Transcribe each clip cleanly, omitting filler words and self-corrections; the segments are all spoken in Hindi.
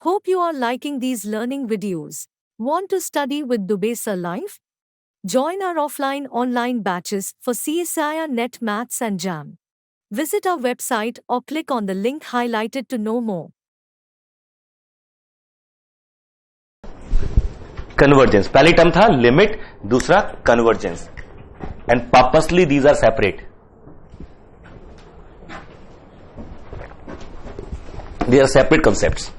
Hope you are liking these learning videos. Want to study with Dubey Sir Live? Join our offline online batches for CSIR Net Maths and JAM. Visit our website or click on the link highlighted to know more. Convergence पहली टर्म था लिमिट, दूसरा convergence, and purposely these are separate. These are separate concepts.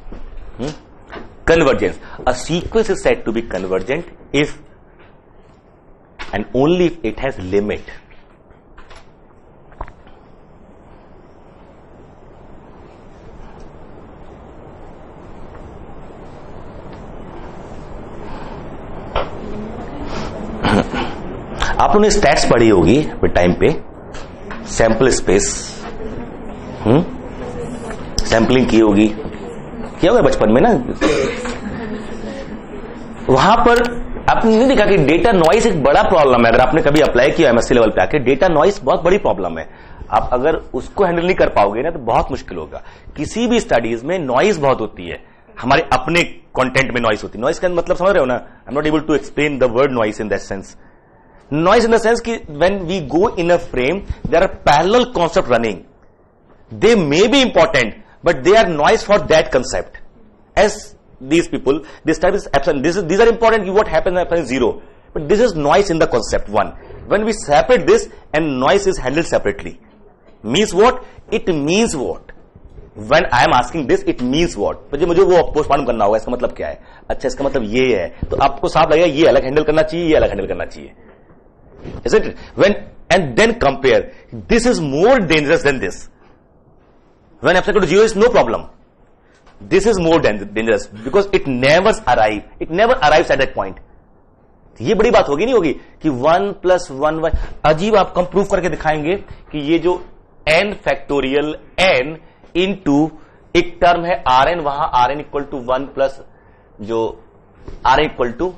Convergence. A sequence is said to be convergent if and only if it has limit. आप लोगों ने स्टैट्स पढ़ी होगी टाइम पे, सैंपल स्पेस, सैंपलिंग की होगी, किया होगा बचपन में ना. वहां पर आपने नहीं देखा कि डेटा नॉइस एक बड़ा प्रॉब्लम है. अगर आपने कभी अप्लाई किया एमएससी लेवल पे आके, डेटा नॉइस बहुत बड़ी प्रॉब्लम है. आप अगर उसको हैंडल नहीं कर पाओगे ना तो बहुत मुश्किल होगा. किसी भी स्टडीज में नॉइस बहुत होती है, हमारे अपने कंटेंट में नॉइस होती है. नॉइस का मतलब समझ रहे हो ना? I am not able to explain the word noise in that sense. Noise in the sense कि when we go in a frame there are parallel concept running. They may be important but they are noise for that concept. As these people, this type is epsilon. These are important. What happens when epsilon is 0? But this is noise in the concept 1. When we separate this and noise is handled separately, means what? It means what? When I am asking this, it means what? मुझे वो पोस्टमार्टम करना होगा. इसका मतलब क्या है? अच्छा, इसका मतलब ये है. तो आपको साफ लगेगा ये अलग हैंडल करना चाहिए, ये अलग हैंडल करना चाहिए. Isn't it? When and then compare. This is more dangerous than this. When epsilon equal to 0 is no problem. This is more dangerous because it never arrives at that point. ये बड़ी बात होगी नहीं होगी कि 1 + 1y. अजीब आपको हम प्रूफ करके दिखाएंगे कि ये जो n फैक्टोरियल n इंटू एक टर्म है Rn, वहां Rn इक्वल टू 1 प्लस जो Rn equal to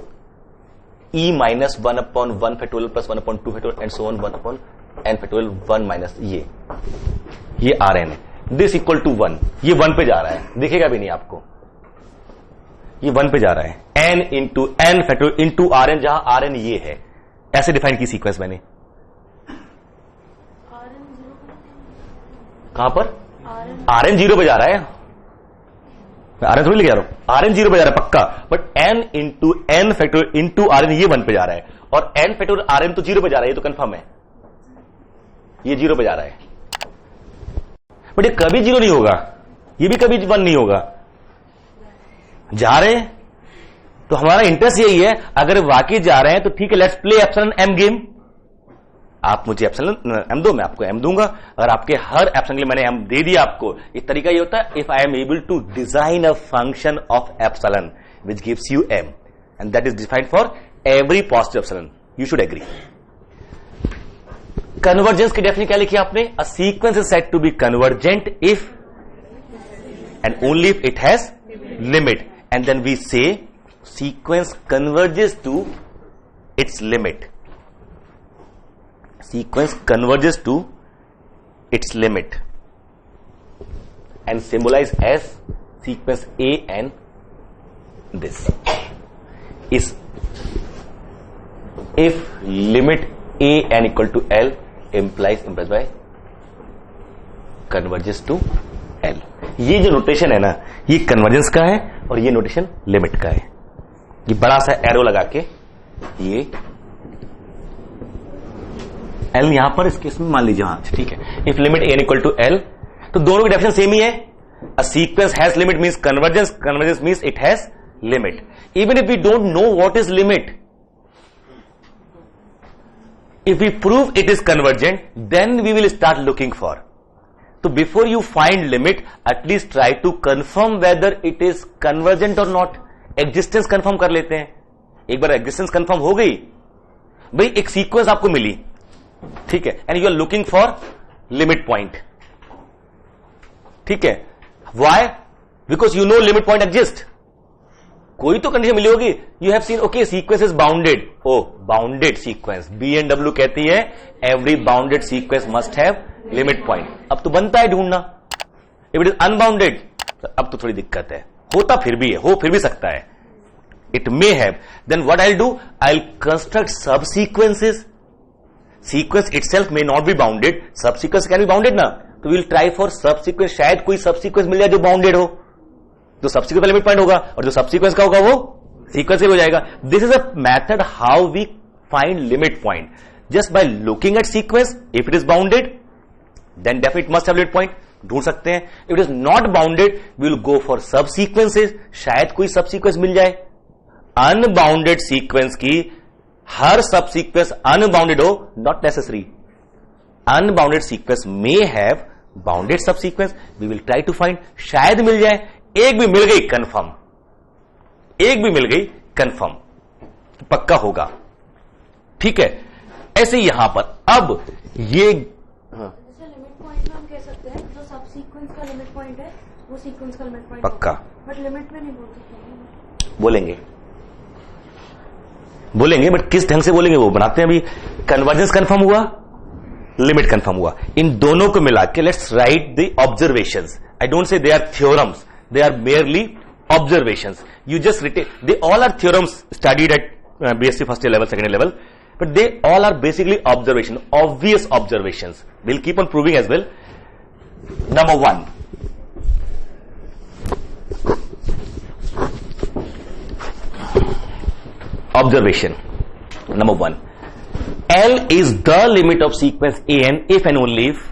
e minus 1/1 factorial plus 1/2 factorial and so on 1/n factorial 1 minus ये Rn है. This equal to 1. ये 1 पे जा रहा है, दिखेगा भी नहीं आपको. ये 1 पे जा रहा है. n into n factorial into Rn, जहां Rn ये है. ऐसे डिफाइन की सीक्वेंस मैंने. कहां पर? Rn 0 पे जा रहा है. Rn थोड़ी लेके जा रहा हूं. Rn 0 पे जा रहा है पक्का. But n into n factorial into Rn ये 1 पे जा रहा है. और n फैक्टोरियल Rn तो 0 पे जा रहा है, ये तो कंफर्म है. ये 0 पे जा रहा है. बट ये कभी 0 नहीं होगा, ये भी कभी 1 नहीं होगा. जा रहे हैं तो हमारा इंटरेस्ट यही है. अगर वाकई जा रहे हैं तो ठीक है, let's play epsilon m game. आप मुझे एप्सिलॉन m दो, मैं आपको m दूंगा. अगर आपके हर एप्सिलॉन के लिए मैंने m दे दिया आपको, एक तरीका ये होता है, if I am able to design a function of epsilon which gives you m and that is defined for every positive epsilon, you should agree. Convergence की डेफिनेशन क्या लिखी आपने? A sequence is said to be convergent if and only if it has limit. And then we say sequence converges to its limit. Sequence converges to its limit and symbolize as sequence A and this is if limit A n equal to L implies by converges to L. ये जो नोटेशन है ना, ये कन्वर्जेंस का है और ये नोटेशन लिमिट का है. ये बड़ा सा एरो लगा के ये L यहां पर इस केस में मान लीजिए. हाँ ठीक है. If limit A n equal to L, तो दोनों की डेफिनेशन सेम ही है. A sequence has limit means convergence, convergence means it has limit. Even if we don't know what is limit, if we prove it is convergent, then we will start looking for. So before you find limit, at least try to confirm whether it is convergent or not. Existence confirm कर लेते हैं. एक बार existence confirm हो गई, भाई एक सीक्वेंस आपको मिली, ठीक है, and you are looking for limit point. ठीक है. Why? Because you know limit point exists. कोई तो कंडीशन मिली होगी. You have seen okay sequence is bounded. Oh bounded sequence, BNW कहती है every bounded sequence must have limit point. अब तो बनता है ढूंढना. इफ इट इज अनबाउंडेड अब तो थोड़ी दिक्कत है. होता फिर भी है, हो फिर भी सकता है, it may have, then what I'll do, I'll construct subsequences. Sequence itself may not be bounded, subsequence can be bounded ना, तो we'll try for subsequence, शायद कोई subsequence मिल जाए जो bounded हो, तो subsequence का लिमिट पॉइंट होगा, और जो subsequence का होगा वो sequence से हो जाएगा. This is a method how we find limit point. Just by looking at sequence, if it is bounded, then definitely it must have limit point. ढूंढ सकते हैं. If it is not bounded, we will go for subsequences. शायद कोई subsequence मिल जाए. अनबाउंडेड सीक्वेंस की हर सब सीक्वेंस अनबाउंडेड हो, not necessary. Unbounded sequence may have bounded subsequence. We will try to find, शायद मिल जाए. एक भी मिल गई कंफर्म, एक भी मिल गई कंफर्म, पक्का होगा. ठीक है, ऐसे यहां पर अब ये लिमिट पॉइंट में हम कह सकते हैं जो सब सीक्वेंस का लिमिट पॉइंट है वो सीक्वेंस का लिमिट पॉइंट पक्का, बट लिमिट में नहीं बोल सकते. बोलेंगे बट किस ढंग से बोलेंगे वो बनाते हैं. अभी कन्वर्जेंस कंफर्म हुआ, लिमिट कंफर्म हुआ, इन दोनों को मिला के let's write the observations. I don't say they are theorems, they are merely observations. You just written, they all are theorems studied at BSc first year level, second level, but they all are basically observation, obvious observations. We'll keep on proving as well. Number 1, observation number 1, L is the limit of sequence AN if and only if,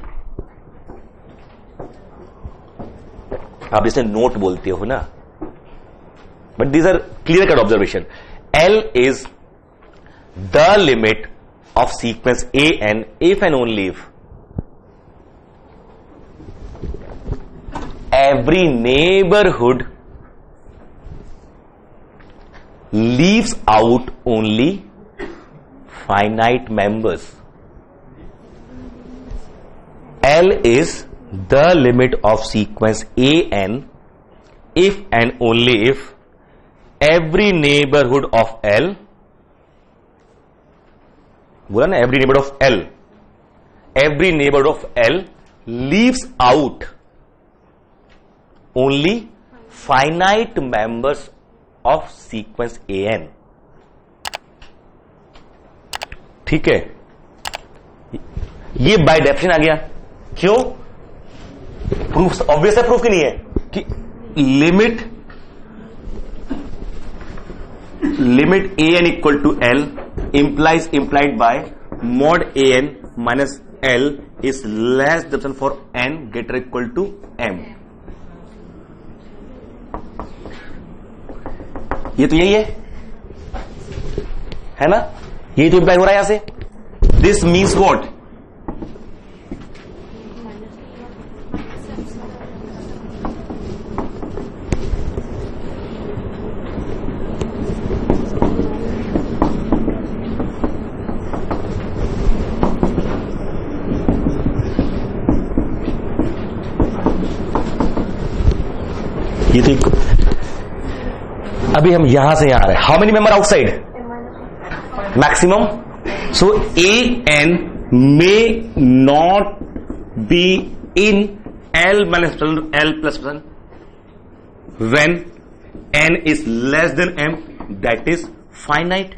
आप इसे नोट बोलते हो ना, but these are clear cut observation. L is the limit of sequence AN if and only if every neighborhood leaves out only finite members. L is the limit of sequence AN if and only if every neighborhood of L, बोला ना, every neighborhood of L, every neighborhood of L leaves out only finite members of sequence AN. ठीक है, ये बाय डेफिनेशन आ गया. क्यों? प्रूफ ऑब्वियस है, प्रूफ की नहीं है कि limit AN equal to L implied by mod AN minus L is less than for N greater equal to M. ये तो यही है ना, यही तो इंप्लाई हो रहा है यहां से. दिस मीन्स व्हाट, ये तो अभी हम यहां से यहां आ रहे हैं. How many member outside? Maximum. So AN may not be in L minus L plus 1 when N is less than M, that is finite.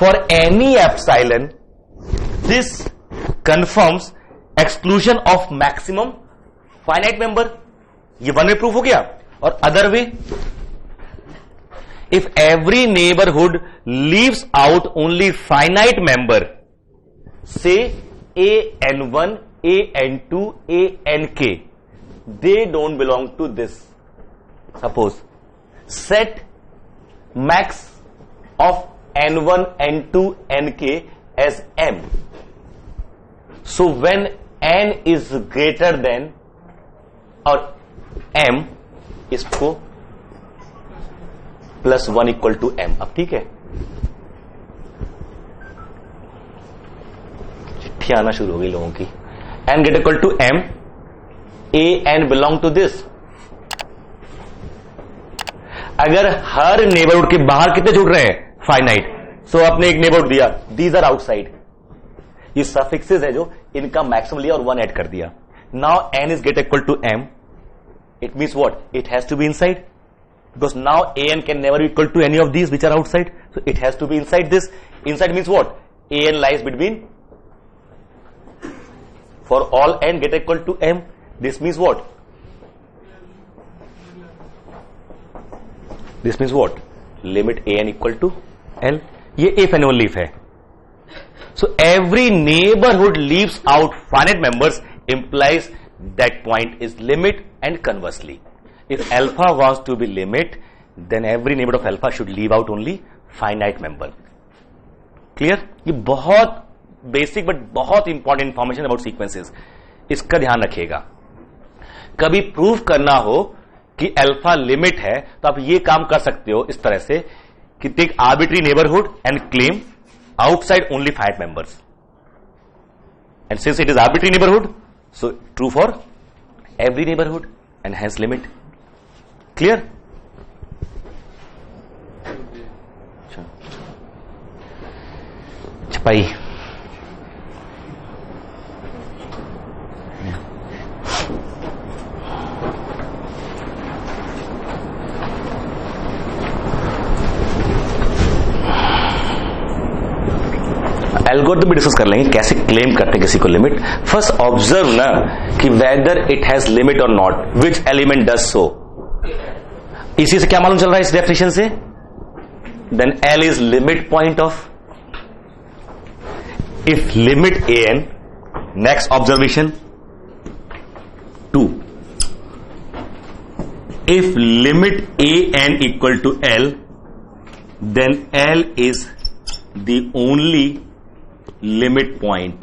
For any epsilon, this confirms exclusion of maximum finite member. ये वन वे प्रूफ हो गया. और other way, if every neighbourhood leaves out only finite member, से AN1, AN2, ANK, they don't belong to this. Suppose set max of N1, N2, NK as M. So when N is greater than और M, इसको +1 इक्वल टू M. अब ठीक है, चिट्ठी आना शुरू हो गई लोगों की. N greater equal to M, AN belong to this. अगर हर नेबरहुड के बाहर कितने छूट रहे हैं? फाइनाइट. सो आपने एक नेबरहुड दिया, दीज आर आउटसाइड. ये सफिक्सेस है जो इनका मैक्सिमम लिया और 1 ऐड कर दिया. Now N is greater equal to M, It means what? It has to be inside. Because now an can never be equal to any of these which are outside. So it has to be inside this. Inside means what? An lies between. For all n get equal to m. This means what? This means what? Limit an equal to L. ये if and only if है. So every neighborhood leaves out finite members implies that point is limit, and conversely. If alpha wants to be limit, then every neighborhood of alpha should leave out only finite member. Clear? ये बहुत बेसिक बट बहुत इंपॉर्टेंट इंफॉर्मेशन अबाउट सीक्वेंसेस. इसका ध्यान रखिएगा. कभी प्रूव करना हो कि अल्फा लिमिट है तो आप ये काम कर सकते हो इस तरह से कि take arbitrary neighbourhood and claim outside only finite members, and since it is arbitrary neighborhood, so true for every neighborhood and hence limit. Clear? छपाई. एल्गोरिथम भी डिस्कस कर लेंगे कैसे क्लेम करते हैं किसी को लिमिट. फर्स्ट ऑब्जर्व ना कि वेदर इट हैज लिमिट और not, which element does so. इसी से क्या मालूम चल रहा है इस डेफिनेशन से? Then L is limit point of. If limit A N, next observation 2. If limit A N equal to L, then L is the only limit point.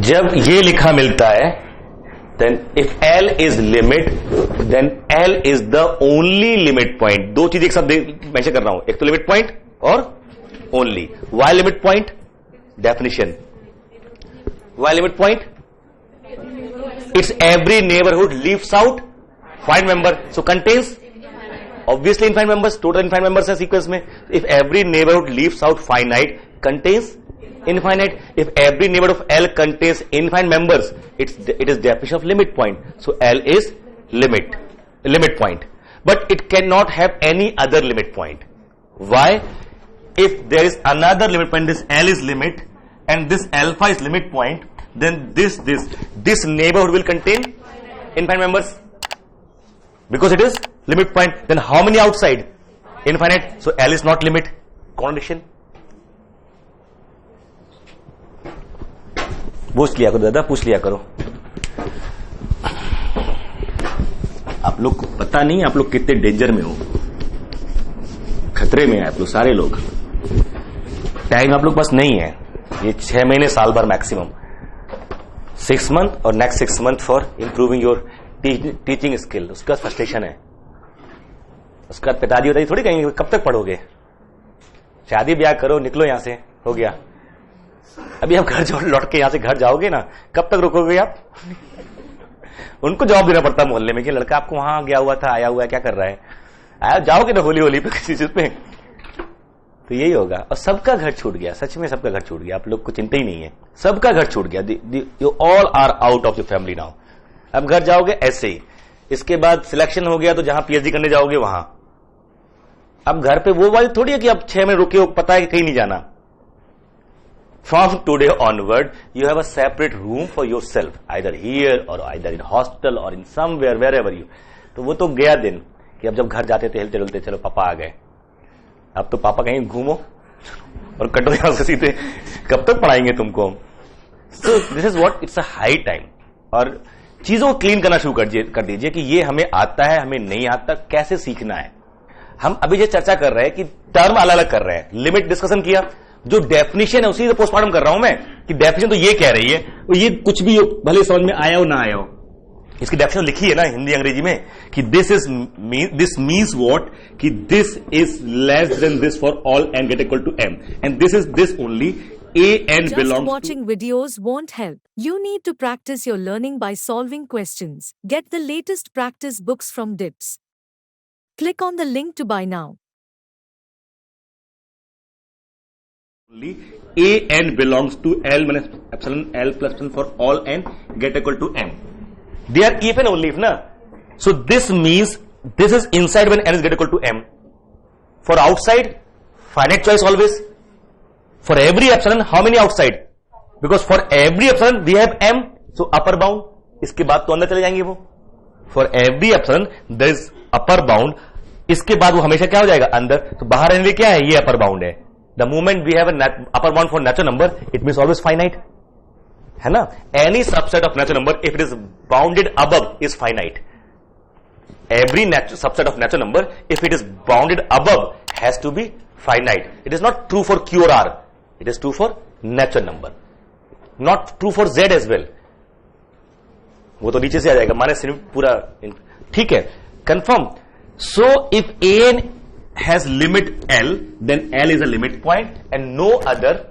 जब ये लिखा मिलता है then if L is limit then L is the only limit point. दो चीज एक साथ मेंशन कर रहा हूं, एक तो लिमिट पॉइंट और only. Why limit point? Definition. Why limit point? It's every neighborhood leaves out finite member, so contains obviously infinite members. Total infinite members है sequence में. If every neighborhood leaves out finite, contains infinite. If every neighborhood of L contains infinite members, it is definition of limit point. So L is limit point. But it cannot have any other limit point. Why? If there is another limit point, this L is limit, and this alpha is limit point, then this neighborhood will contain infinite members. Because it is limit point, then how many outside? Infinite. So L is not limit. Contradiction. पूछ लिया करो दादा, पूछ लिया करो. आप लोग को पता नहीं आप लोग कितने डेंजर में हो, खतरे में है आप लोग सारे लोग. टाइम आप लोग पास नहीं है. ये 6 महीने साल भर मैक्सिमम, 6 months और next 6 months for improving your teaching skill. उसका फ्रस्ट्रेशन है. उसके बाद पिताजी होता थोड़ी कहेंगे कब तक पढ़ोगे, शादी ब्याह करो निकलो यहां से, हो गया. अभी आप घर लौट के यहां से घर जाओगे ना, कब तक रुकोगे आप? उनको जवाब देना पड़ता मोहल्ले में कि लड़का आपको वहां गया हुआ था, आया हुआ है, क्या कर रहा है. आया जाओगे ना होली पे किसी चीज पे, तो यही होगा. और सबका घर छूट गया, सच में सबका घर छूट गया. आप लोग को चिंता ही नहीं है, सबका घर छूट गया. You all are out of your family now. अब घर जाओगे ऐसे ही. इसके बाद सिलेक्शन हो गया तो जहां पीएचडी करने जाओगे वहां. अब घर पे वो वाली थोड़ी है कि अब 6 महीने रुके हो, पता है कि कहीं नहीं जाना. From today onward you have a separate room for yourself, either here और आइदर इन हॉस्टल और in somewhere wherever you. तो वो तो गया दिन कि अब जब घर जाते थे हिलते डुलते, चलो पापा आ गए. अब तो पापा कहीं घूमो और कटो यहां से सीधे, कब तक पढ़ाएंगे तुमको. So this is what, it's a high time. और चीजों को क्लीन करना शुरू कर दीजिए कि ये हमें आता है, हमें नहीं आता, कैसे सीखना है. हम अभी जो चर्चा कर रहे हैं कि टर्म अलग अलग कर रहे हैं. लिमिट डिस्कशन किया, जो डेफिनेशन है उसी से पोस्टमार्टम कर रहा हूं मैं कि डेफिनेशन तो ये कह रही है, ये कुछ भी भले समझ में आया हो ना आया हो. इसकी डेफिनेशन लिखी है ना हिंदी अंग्रेजी में कि दिस मीन्स व्हाट, कि this is less than this for all N get equal to M, and this is this only. Just watching videos won't help. You need to practice your learning by solving questions. Get the latest practice books from DIPS. Click on the link to buy now. A n belongs to L minus epsilon L plus epsilon for all n get equal to m. They are if and only if, na? So this means this is inside when n is get equal to m. For outside, finite choice always. For every epsilon, how many outside? Because for every epsilon we have m, so upper bound. इसके बाद तो अंदर चले जाएंगे वो. For every epsilon there is upper bound. इसके बाद वो हमेशा क्या हो जाएगा अंदर. तो बाहर आने क्या है, ये upper bound है. The moment we have a upper bound for natural number, it means always finite. है ना? Any subset of natural number, if it is bounded above, is finite. Every subset of natural number, if it is bounded above, has to be finite. It is not true for Q or R. It is true for natural number. Not true for Z as well. वो तो नीचे से आ जाएगा, माने सिर्फ पूरा. ठीक है, confirm. So if an has limit L, then L is a limit point and no other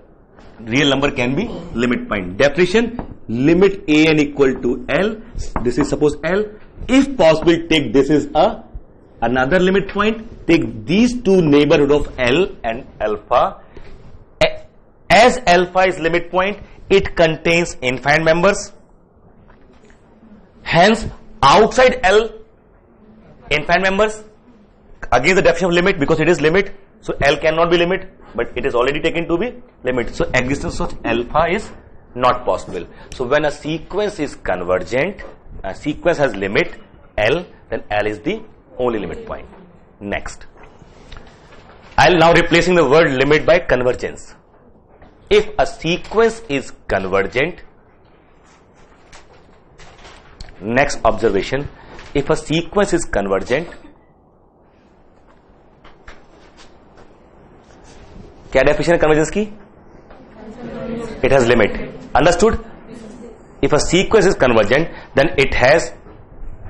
real number can be limit point. Definition, limit an equal to L. This is suppose L. If possible, take this is another limit point. Take these two neighborhood of L and alpha. As alpha is limit point, it contains infinite members. Hence, outside L, infinite members. Again the definition of limit, because it is limit, so L cannot be limit, but it is already taken to be limit. So existence of alpha is not possible. So when a sequence is convergent, a sequence has limit L, then L is the only limit point. Next, I'll now replacing the word limit by convergence. If a sequence is convergent, next observation, if a sequence is convergent, क्या डेफिनेशन है कन्वर्जेंस की? It has limit. Understood? If a sequence is convergent, then it has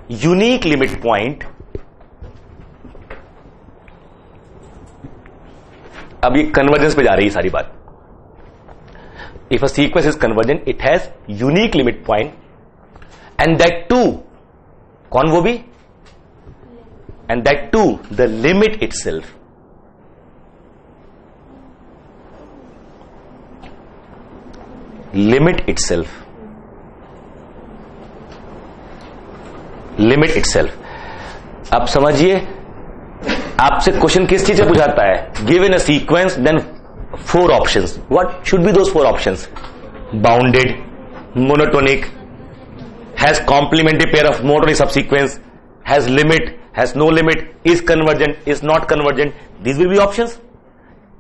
unique limit point. अब ये कन्वर्जेंस पे जा रही है सारी बात. If a sequence is convergent, it has unique limit point, and that too, कौन वो भी? And that too, the limit itself. Limit itself. Limit itself. अब समझिए, आपसे क्वेश्चन किस चीज से पूछाता है? Given a sequence, then 4 options. What should be those 4 options? Bounded, monotonic, has complementary pair of monotonic subsequence, has limit, has no limit, is convergent, is not convergent. These will be options.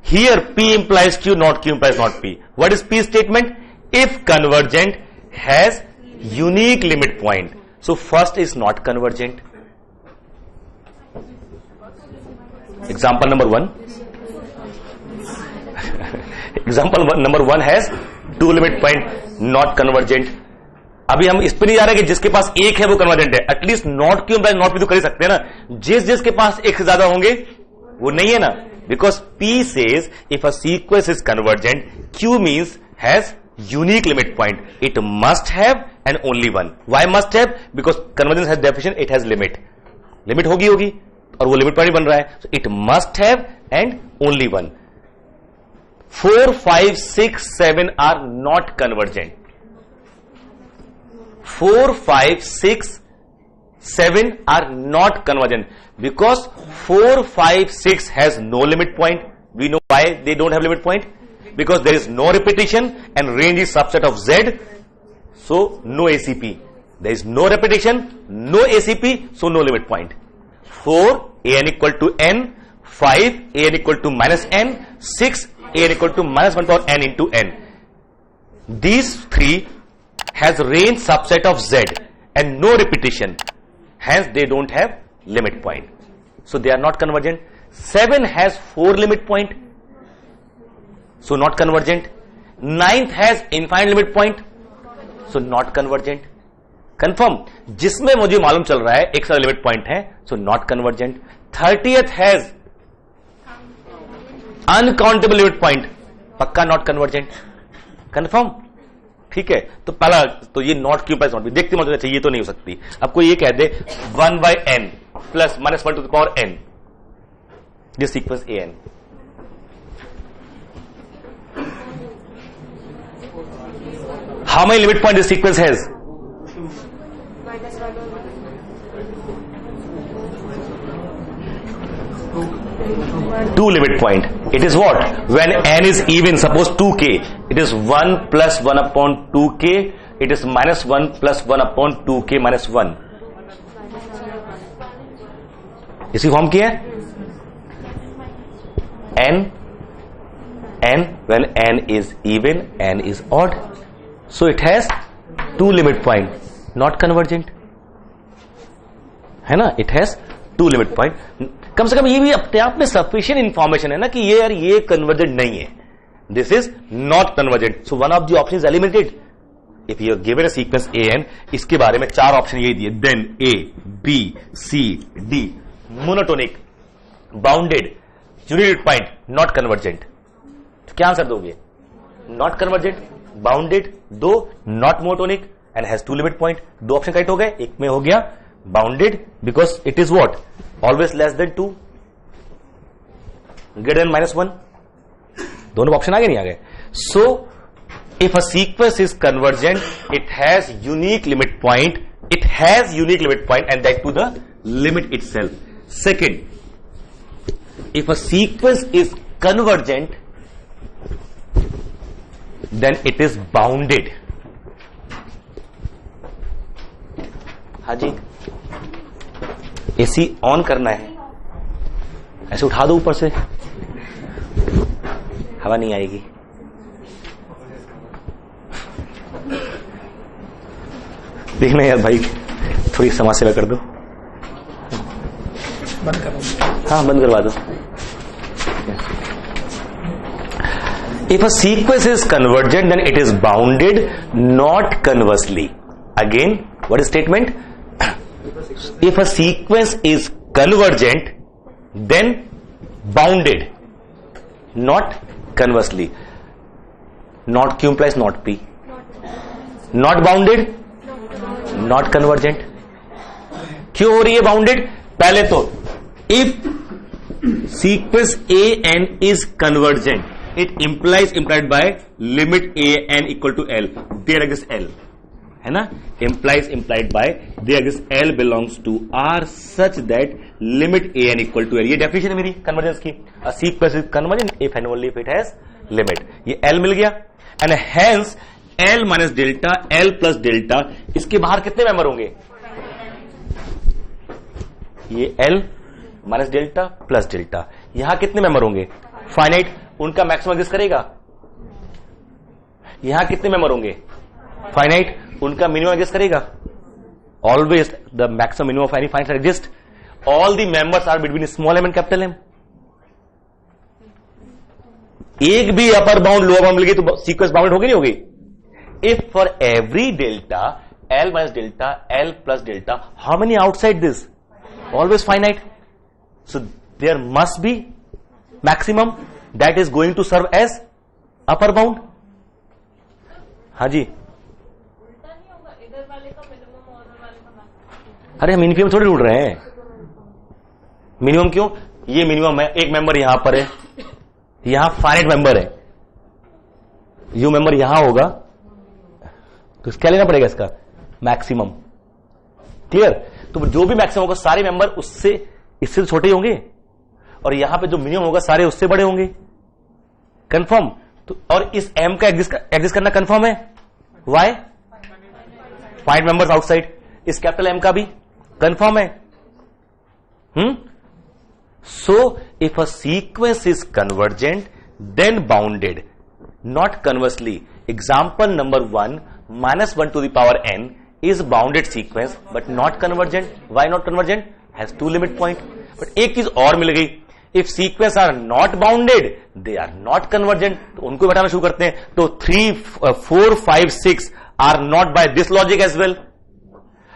Here P implies Q, not Q implies not P. What is P statement? If convergent has unique limit point. So first is not convergent. Example number 1. Example number 1 has 2 limit point, not convergent. अभी हम इस पे नहीं जा रहे कि जिसके पास एक है वो कन्वर्जेंट है. एटलीस्ट नॉट क्यों नॉट भी तो कर ही सकते हैं ना. जिसके पास एक से ज्यादा होंगे वो नहीं है ना. Because P says if a sequence is convergent, Q means has unique limit point. It must have and only one. Why must have? Because convergence has definition, it has limit. Limit होगी और वो limit point बन रहा है. So it must have and only one. 4, 5, 6, 7 are not convergent. 4, 5, 6, 7 are not convergent because 4, 5, 6 has no limit point. We know why they don't have limit point. Because there is no repetition and range is subset of Z, so no ACP. There is no repetition, no ACP, so no limit point. 4, an equal to n, 5, an equal to minus n, 6, an equal to minus 1 power n into n. These 3 has range subset of Z and no repetition. Hence they don't have limit point. So they are not convergent. 7 has 4 limit point. So not convergent. 9th has infinite limit point, so not convergent. Confirm. जिसमें मुझे मालूम चल रहा है एक सारा लिमिट पॉइंट है, so not convergent. 30th has uncountable limit point, पक्का not convergent. Confirm. ठीक है. तो पहला तो ये नॉट क्यू प्लस नॉट भी देखते मतलब ये तो नहीं हो सकती. आपको ये कह दे 1/n plus -1 to the power n, this equals an. How many limit point this sequence has? Two limit point. It is what? When n is even, suppose 2k, it is 1 plus 1 upon 2k, it is minus 1 plus 1 upon 2k minus 1. इसी फॉर्म की है n when n is even, n is odd, so it has two limit point, not convergent, है ना? It has two limit point. कम से कम ये भी अपने आप में सफिशिएंट इंफॉर्मेशन है ना कि ये यार ये कन्वर्जेंट नहीं है, this is not convergent. So one of the option is eliminated. If you given a sequence A N, इसके बारे में चार ऑप्शन यही दिए, then A B C D, monotonic, bounded, unit point, not convergent. तो क्या आंसर दोगे? नॉट कन्वर्जेंट, बाउंडेड, दो not monotonic and has two limit point. दो ऑप्शन करेक्ट हो गए. एक में हो गया bounded because it is what? Always less than 2, greater than -1. दोनों ऑप्शन आगे नहीं आ गए. सो if a sequence is convergent, it has unique limit point, it has unique limit point and that to the limit itself. Second, if a sequence is convergent, then it is bounded. हाँ जी, एसी ऑन करना है, ऐसे उठा दो ऊपर से, हवा नहीं आएगी. देखना यार भाई, थोड़ी समाज सेवा कर दो. बंद करो. हाँ बंद करवा दो. If a sequence is convergent, then it is bounded, not conversely. Again, what is statement? If a sequence is convergent, then bounded, not conversely. Not Q implies not P. Not bounded, not convergent. क्यों हो रही है बाउंडेड? पहले तो if sequence a n is convergent, it implied by limit a n equal to L, there exists L, है ना? implied by there exists L belongs to R such that limit a n equal to L. ये डेफिनेशन है मेरी कन्वर्जेंस की. a sequence is convergent if and only if it has limit. ये L मिल गया and hence L minus delta, L plus delta, इसके बाहर कितने मेंबर होंगे? ये L minus delta plus delta, यहां कितने मेंबर होंगे? फाइनाइट. उनका मैक्सिमम एग्जिस्ट करेगा. यहां कितने मेंबर होंगे? फाइनाइट. उनका मिनिमम एग्जिस्ट करेगा. Always the maximum minimum of any finite exist. All the members are between small M and capital M. एक भी अपर बाउंड लोअर बाउंड मिल गई तो सीक्वेंस बाउंडेड होगी नहीं होगी? If for every delta L minus delta, L plus delta, how many outside this? Always finite. So there must be maximum that is going to serve as upper bound. हाँ जी. अरे हम इनफिनिटी थोड़ी ढूंढ रहे हैं. मिनिमम क्यों? ये मिनिमम है. एक मेंबर यहां पर है, यहां फाइनाइट मेंबर है, यू मेंबर यहां होगा, तो क्या लेना पड़ेगा? इसका मैक्सिमम. क्लियर? तो जो भी मैक्सिमम होगा सारे मेंबर उससे इससे छोटे ही होंगे, और यहां पे जो मिनिमम होगा सारे उससे बड़े होंगे. कंफर्म? तो और इस एम का एग्जिस्ट करना कंफर्म है. वाई? Five members outside. इस कैपिटल एम का भी कंफर्म है. So if a sequence is convergent then bounded, not conversely. Example number 1, -1 to the power n is bounded sequence but not convergent. Why not convergent? Has two limit point. But एक चीज और मिल गई, if sequence are not bounded they are not convergent. तो उनको बैठाना शुरू करते हैं. तो 3, 4, 5, 6 are not by this logic as well.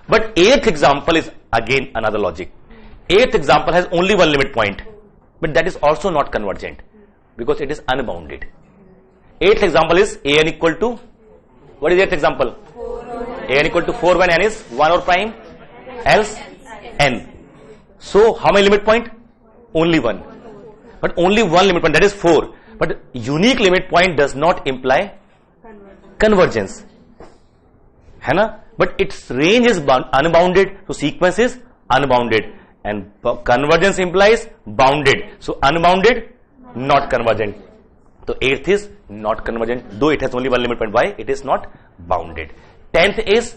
But 8th example is again another logic. 8th example has only one limit point, but that is also not convergent because it is unbounded. 8th example is a n equal to, what is 8th example? A n equal to 4 when n is 1 or prime, else n. So how many limit point? Only one. But only one limit point, that is 4. But unique limit point does not imply convergence. है ना, but it's range is unbounded, so sequence is unbounded and convergence implies bounded, so unbounded not convergent. तो 8th इज नॉट कन्वर्जेंट, दो it has only one limit point, why it is not bounded. 10th is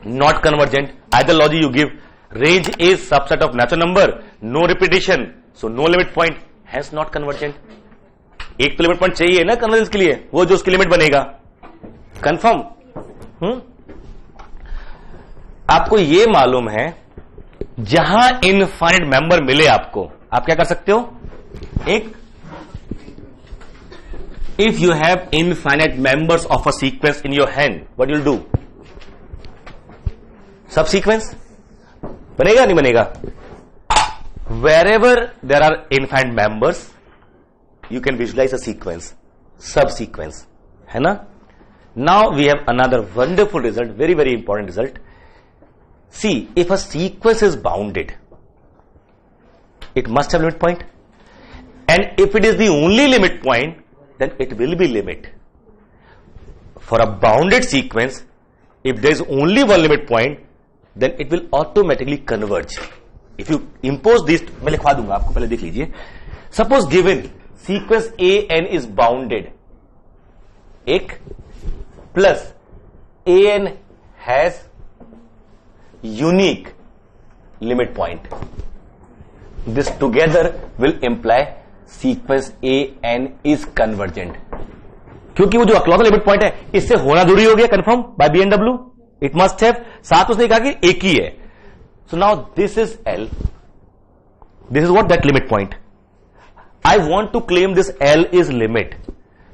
not convergent, either logic you give, range is subset of natural number, no repetition, so no limit point, hence not convergent. एक तो लिमिट पॉइंट चाहिए ना कन्वर्जेंस के लिए, वो जो उसकी लिमिट बनेगा. कंफर्म? आपको ये मालूम है जहां इनफाइनाइट मेंबर मिले आपको, आप क्या कर सकते हो? एक, if you have infinite members of a sequence in your hand, what will do? सब सीक्वेंस बनेगा नहीं बनेगा? Wherever there are infinite members, you can visualize a sequence, sub-sequence, है ना? Now we have another wonderful result, very very important result. See, if a sequence is bounded, it must have limit point, and if it is the only limit point, then it will be limit. For a bounded sequence, if there is only one limit point, then it will automatically converge. If you impose this, मैं लिखवा दूंगा आपको, पहले देख लीजिए. Suppose given sequence AN is bounded, एक plus AN has unique limit point. This together will imply sequence AN is convergent. क्योंकि वो जो अकलौता लिमिट पॉइंट है इससे होना जरूरी हो गया confirm by BNW. It must have, साथ उसने कहा कि एक ही है. So now this is L, this is what that limit point. I want to claim this L is limit,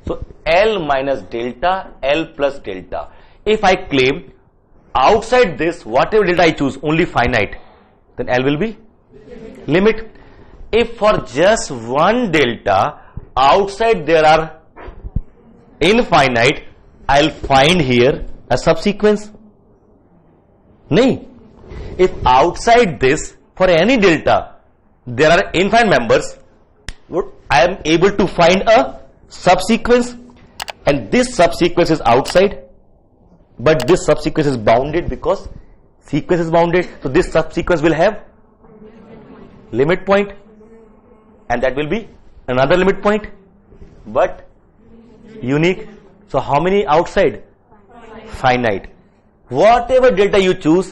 so L minus delta, L plus delta. If I claim outside this whatever delta I choose only finite, then L will be limit. If for just one delta outside there are infinite, I will find here a subsequence. नहीं, if outside this for any delta there are infinite members, I am able to find a subsequence, and this subsequence is outside, but this subsequence is bounded because sequence is bounded, so this subsequence will have limit point, and that will be another limit point, but unique. So how many outside? Finite. Whatever delta you choose,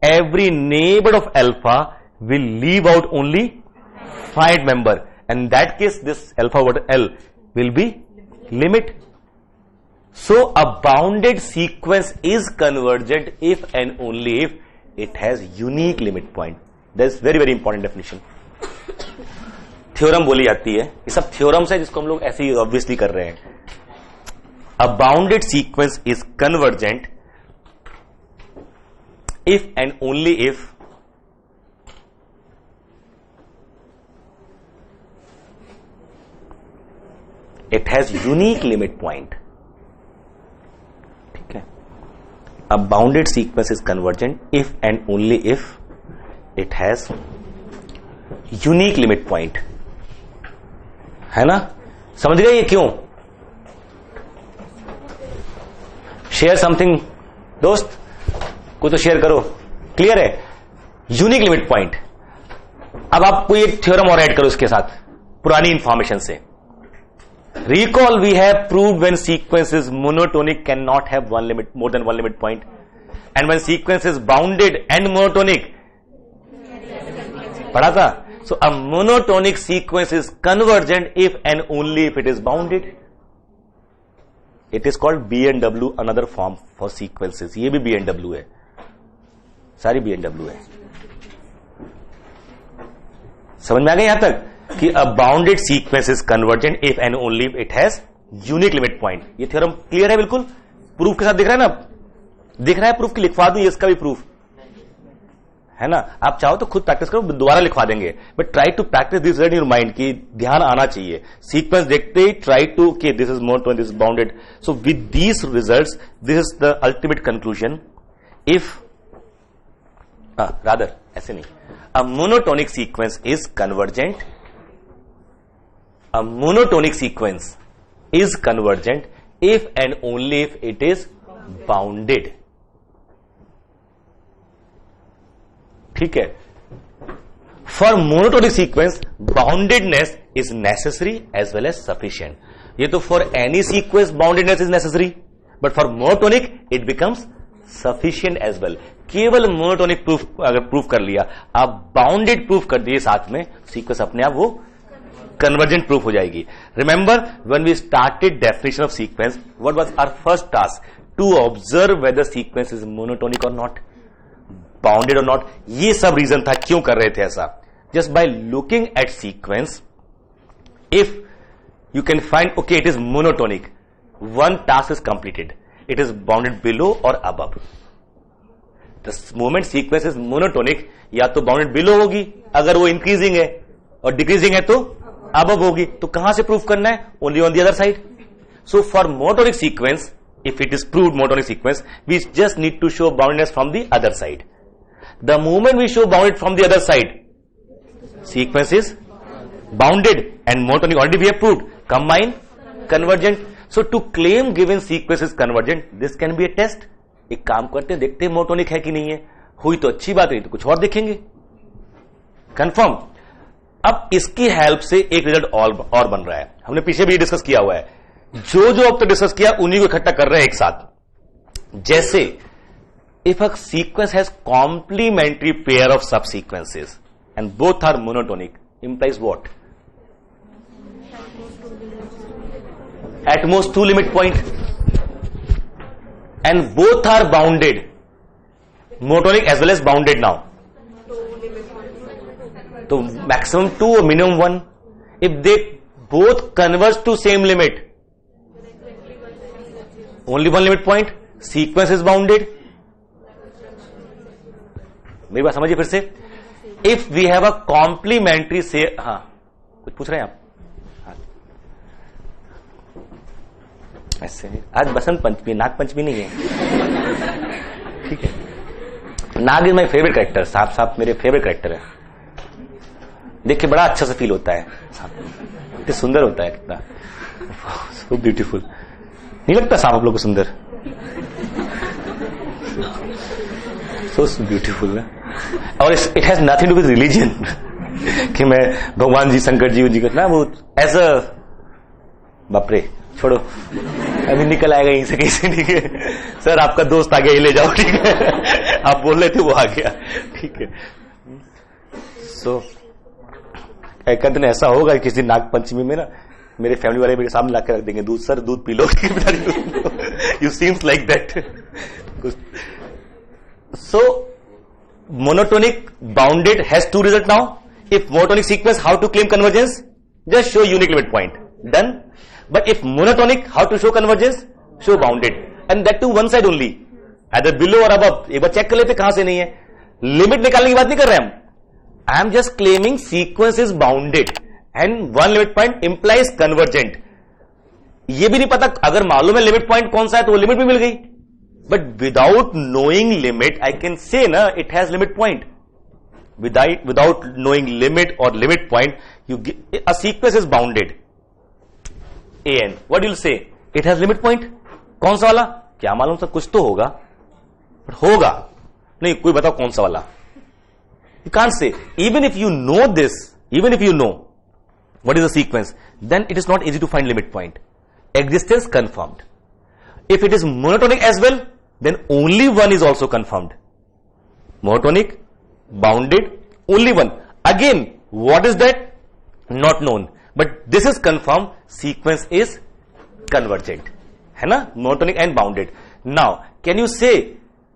every neighbor of alpha will leave out only finite member, and in that case this alpha over L will be limit. So a bounded sequence is convergent if and only if it has unique limit point. That's very very important definition. Theorem बोली जाती है, ये सब थ्योरम्स है जिसको हम लोग ऐसे ही ऑब्वियसली कर रहे हैं. A bounded sequence is convergent if and only if it has unique limit point. ठीक है? A bounded sequence is convergent if and only if it has unique limit point. है ना? समझ गए ये क्यों? शेयर समथिंग दोस्त, को तो शेयर करो. क्लियर है? Unique limit point. अब आप कोई एक थ्योरम और ऐड करो इसके साथ पुरानी इंफॉर्मेशन से. Recall we have proved when sequence is monotonic can not have one limit, more than one limit point, and when sequence is bounded and monotonic, पढ़ा था. So a monotonic sequence is convergent if and only if it is bounded. It is called BNW, another form for sequences. ये भी BNW है, सारी BNW है. समझ में आ गया यहां तक कि a bounded sequence is convergent if and only if it has unique limit point. ये थ्योरम क्लियर है बिल्कुल, प्रूफ के साथ दिख रहा है ना? दिख रहा है प्रूफ की, लिखवा दूं इसका भी प्रूफ है ना? आप चाहो तो खुद प्रैक्टिस करो, दोबारा लिखवा देंगे, but try to practice this in your mind कि ध्यान आना चाहिए. सीक्वेंस देखते ही ट्राई टू कि this is monotonic, this is bounded. So with these results this is the ultimate conclusion. If rather ऐसे नहीं, a monotonic sequence is convergent, a monotonic sequence is convergent if and only if it is bounded. ठीक है, for monotonic sequence boundedness is necessary as well as sufficient. ये तो for any sequence boundedness is necessary, but for monotonic it becomes sufficient as well. केवल मोनोटोनिक प्रूफ अगर प्रूफ कर लिया, आप बाउंडेड प्रूफ कर दिए साथ में, सीक्वेंस अपने आप वो कन्वर्जेंट प्रूफ हो जाएगी। Remember when we started definition of sequence, what was our first task? To observe whether sequence is monotonic और नॉट, बाउंडेड और नॉट। ये सब रीजन था क्यों कर रहे थे ऐसा। Just by looking at sequence, if you can find okay it is monotonic, one task is completed, it is bounded below or above. The moment sequence is monotonic, या तो bounded below होगी अगर वो increasing है, और decreasing है तो above होगी। तो कहां से प्रूफ करना है? only on the other side. So for monotonic sequence, if it is proved monotonic sequence, we just need to show boundedness from the other side. The moment we show bounded from the other side, sequence is bounded and monotonic already we have proved. Combine, convergent. So to claim given sequence is convergent, this can be a test. एक काम करते हैं, देखते हैं मोनोटोनिक है कि नहीं है। हुई तो अच्छी बात, नहीं तो कुछ और देखेंगे। कंफर्म। अब इसकी हेल्प से एक रिजल्ट और बन रहा है, हमने पीछे भी डिस्कस किया हुआ है। जो जो अब तक डिस्कस किया उन्हीं को इकट्ठा कर रहे हैं एक साथ। जैसे if a sequence has complementary pair of subsequences and both are monotonic, implies what? At most two limit point, and both are bounded, monotonic as well as bounded now. So maximum 2 or minimum 1. If they both converge to same limit, only one limit point, sequence is bounded. मेरी बात समझिए फिर से। If we have a complementary से, हाँ कुछ पूछ रहे हैं आप? ऐसे आज बसंत पंचमी, नाग पंचमी नहीं है, ठीक है। नाग इज माई फेवरेट कैरेक्टर, सांप सांप मेरे फेवरेट कैरेक्टर है। देख के बड़ा अच्छा सा फील होता है, कितना सुंदर होता है, कितना सो ब्यूटीफुल। नहीं लगता सांप आप लोग को सुंदर? सो ब्यूटीफुल है। और it has nothing to with religion कि मैं भगवान जी, शंकर जी जी ना, वो एज अ, बापरे छोड़ो, अभी निकल आएगा यहीं से कहीं से, ठीक है। सर आपका दोस्त आ गया, ये ले जाओ, ठीक है। आप बोल रहे थे वो आ गया, ठीक है। सो एक दिन ऐसा होगा किसी दिन नाग पंचमी में ना, मेरे फैमिली वाले मेरे सामने लाके रख देंगे दूध, सर दूध P low, you seems like that. So monotonic bounded has two result now. If monotonic sequence, how to claim convergence? Just show unique limit point, done. But if monotonic, how to show convergence? Show bounded, and that to one side only, either below or above. एक बार चेक कर लेते कहां से नहीं है, लिमिट निकालने की बात नहीं कर रहे हम। I am just claiming sequence is bounded and one limit point implies convergent. ये भी नहीं पता, अगर मालूम है लिमिट पॉइंट कौन सा है तो वो लिमिट भी मिल गई। But without knowing limit, I can say na it has limit point. Without knowing limit or limit point, a sequence is bounded. An. What do you say? It has limit point. कौन सा वाला? क्या मालूम सर, कुछ तो होगा, but होगा नहीं, कोई बताओ कौन सा वाला। You can't say. Even if you know this, even if you know what is a sequence, then it is not easy to find limit point. Existence confirmed. If it is monotonic as well, then only one is also confirmed. Monotonic, bounded, only one. Again, what is that? Not known. But this is confirmed. Sequence is convergent. है ना? Monotonic and bounded. Now, can you say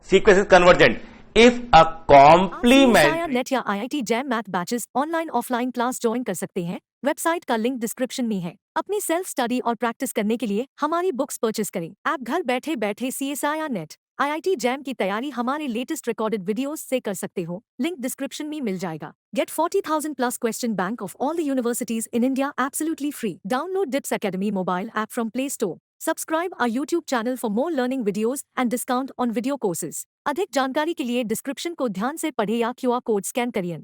sequence is convergent? If a complement net या IIT jam math batches online offline class join कर सकते हैं। वेबसाइट का लिंक डिस्क्रिप्शन में है। अपनी सेल्फ स्टडी और प्रैक्टिस करने के लिए हमारी बुक्स परचेस करें। आप घर बैठे बैठे CSIR नेट IIT जैम की तैयारी हमारे लेटेस्ट रिकॉर्डेड वीडियोस से कर सकते हो। लिंक डिस्क्रिप्शन में मिल जाएगा। Get 40,000 plus question bank of all the universities in India absolutely free. Download DIPS Academy mobile app from Play Store. Subscribe our YouTube channel for more learning videos and discount on video courses. अधिक जानकारी के लिए डिस्क्रिप्शन को ध्यान से पढ़े या QR कोड स्कैन करिए।